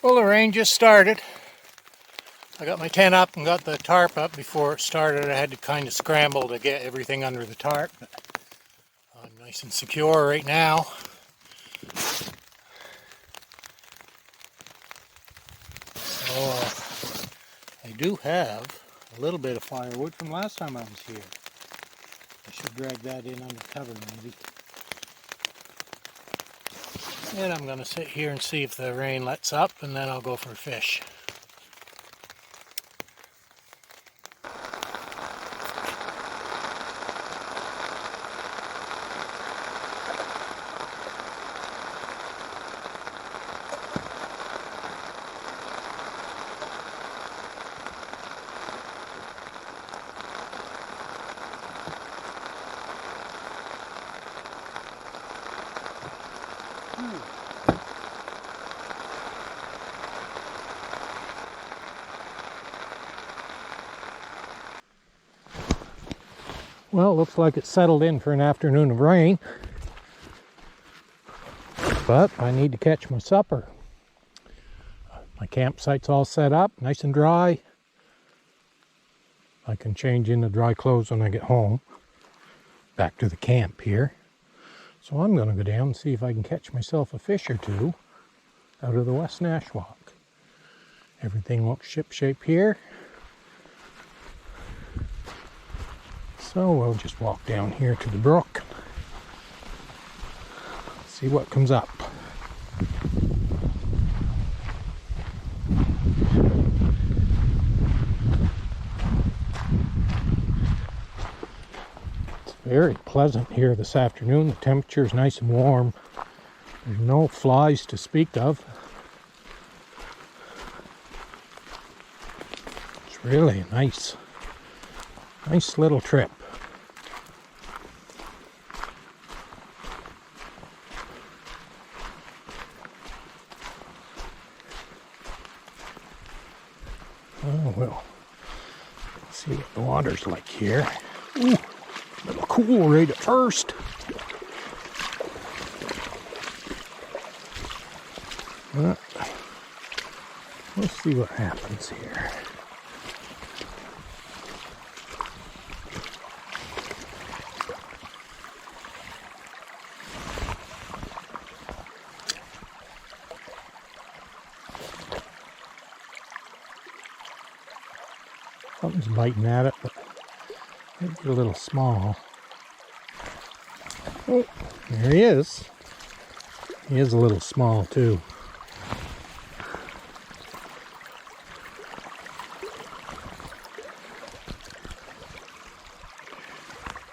Well, the rain just started. I got my tent up and got the tarp up before it started. I had to kind of scramble to get everything under the tarp. But I'm nice and secure right now. So I do have a little bit of firewood from last time I was here. I should drag that in under cover maybe. And I'm going to sit here and see if the rain lets up, and then I'll go for a fish. Well, it looks like it's settled in for an afternoon of rain, but I need to catch my supper. My campsite's all set up, nice and dry. I can change into dry clothes when I get home, back to the camp here. So I'm going to go down and see if I can catch myself a fish or two out of the West Nashwaak. Everything looks shipshape here. So we'll just walk down here to the brook, see what comes up. It's very pleasant here this afternoon. The temperature is nice and warm. There's no flies to speak of. It's really a nice little trip. Oh, well, let's see what the water's like here. Ooh, a little cool right at first. Let's see what happens here. Something's biting at it, but it's a little small. Oh, there he is. He is a little small too.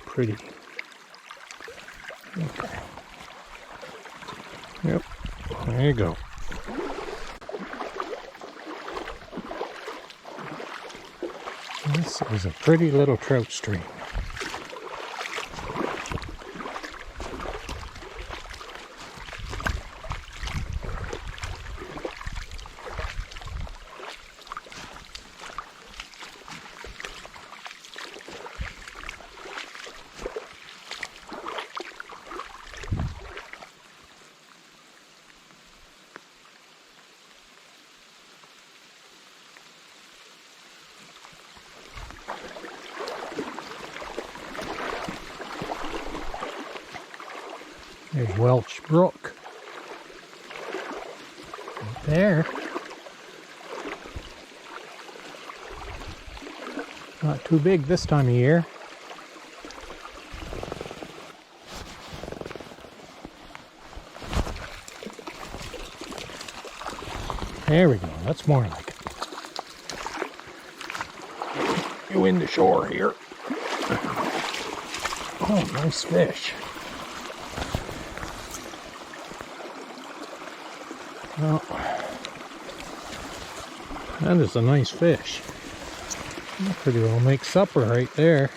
Pretty. Okay. Yep, there you go. This is a pretty little trout stream. There's Welch Brook. Right there. Not too big this time of year. There we go. That's more like it. You in the shore here. Oh, nice fish. Well, that is a nice fish. That pretty well makes supper right there.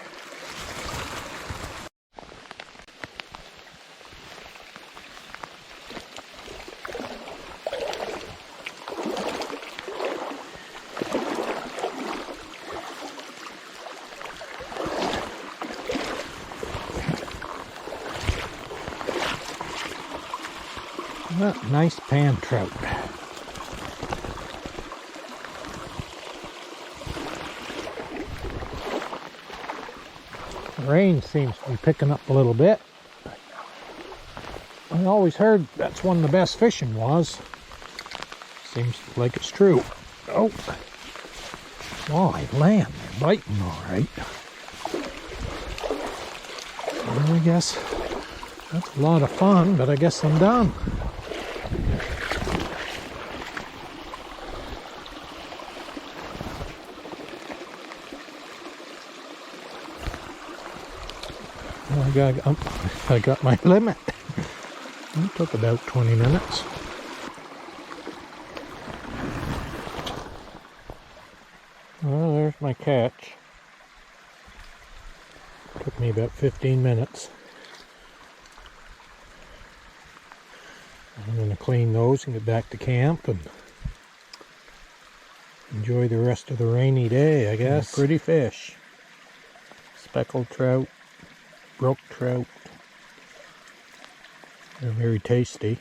Nice pan trout. rain seems to be picking up a little bit. I always heard that's when the best fishing was. Seems like it's true. Oh, walleye land, they're biting all right. Well, I guess that's a lot of fun, but I guess I'm done. I got my limit. It took about 20 minutes. Well, there's my catch. Took me about 15 minutes. I'm going to clean those and get back to camp and enjoy the rest of the rainy day, I guess. Pretty fish. Speckled trout, brook trout. They're very tasty.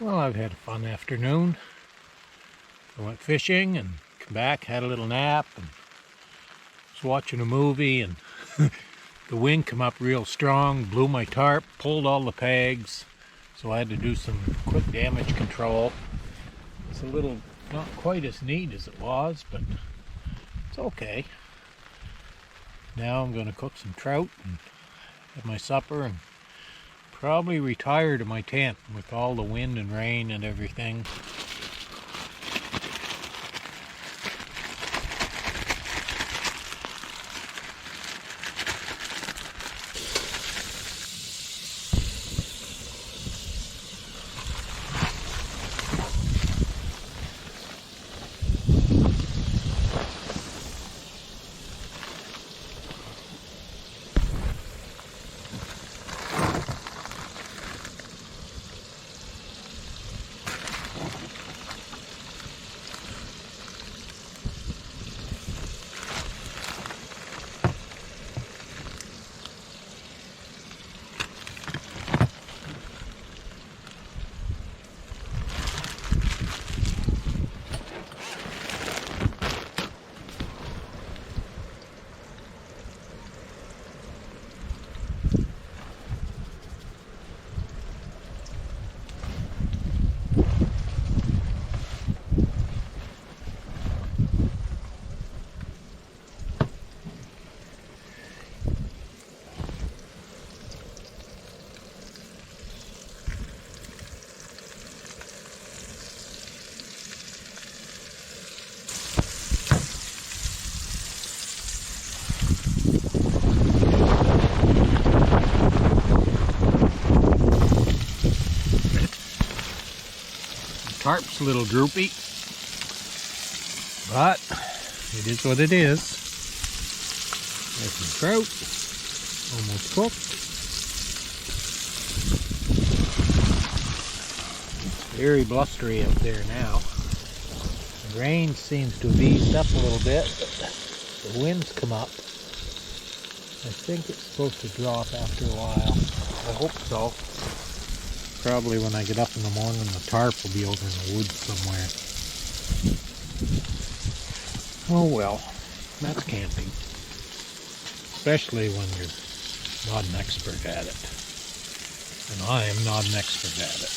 Well, I've had a fun afternoon. I went fishing and come back, had a little nap, and was watching a movie, and the wind come up real strong, blew my tarp, pulled all the pegs, so I had to do some quick damage control. It's a little not quite as neat as it was, but it's okay. Now I'm going to cook some trout and have my supper and probably retire to my tent with all the wind and rain and everything. Carp's a little droopy, but it is what it is. There's some trout, almost cooked. It's very blustery out there now. The rain seems to have eased up a little bit, but the winds come up. I think it's supposed to drop after a while. I hope so. Probably when I get up in the morning, the tarp will be over in the woods somewhere. Oh well, that's camping. Especially when you're not an expert at it. And I am not an expert at it.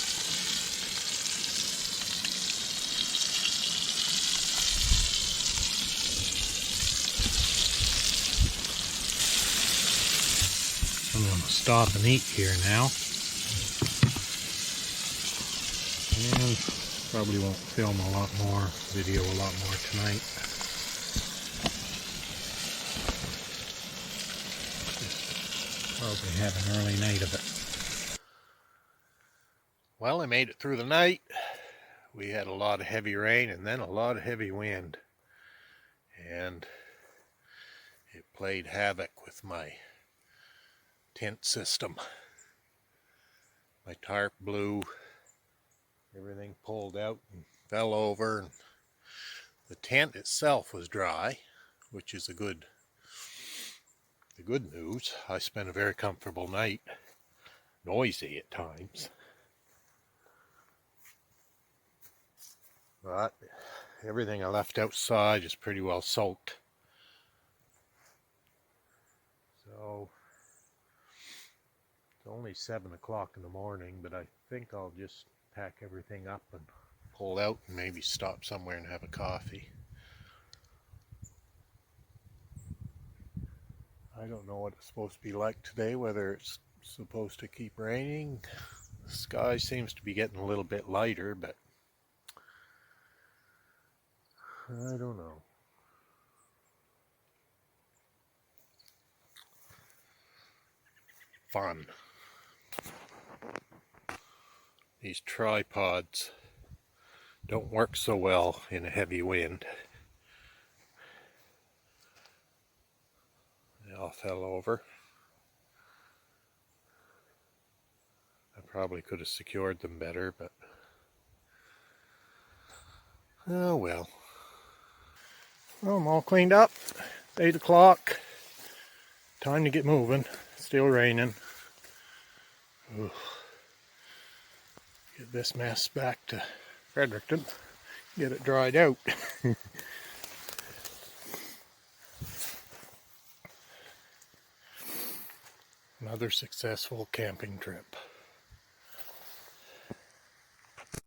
I'm going to stop and eat here now. And probably won't film a lot more, video a lot more tonight. Probably have an early night of it. Well, I made it through the night. We had a lot of heavy rain and then a lot of heavy wind. And it played havoc with my tent system. My tarp blew. Everything pulled out and fell over. And the tent itself was dry, which is the good news. I spent a very comfortable night, noisy at times, but everything I left outside is pretty well soaked. So it's only 7 o'clock in the morning, but I think I'll just pack everything up and pull out and maybe stop somewhere and have a coffee. I don't know what it's supposed to be like today, whether it's supposed to keep raining. The sky seems to be getting a little bit lighter, but I don't know. Fun. These tripods don't work so well in a heavy wind. They all fell over. I probably could have secured them better, but oh well. Well, I'm all cleaned up. It's 8 o'clock. Time to get moving. Still raining. Oof. Get this mess back to Fredericton. Get it dried out. Another successful camping trip.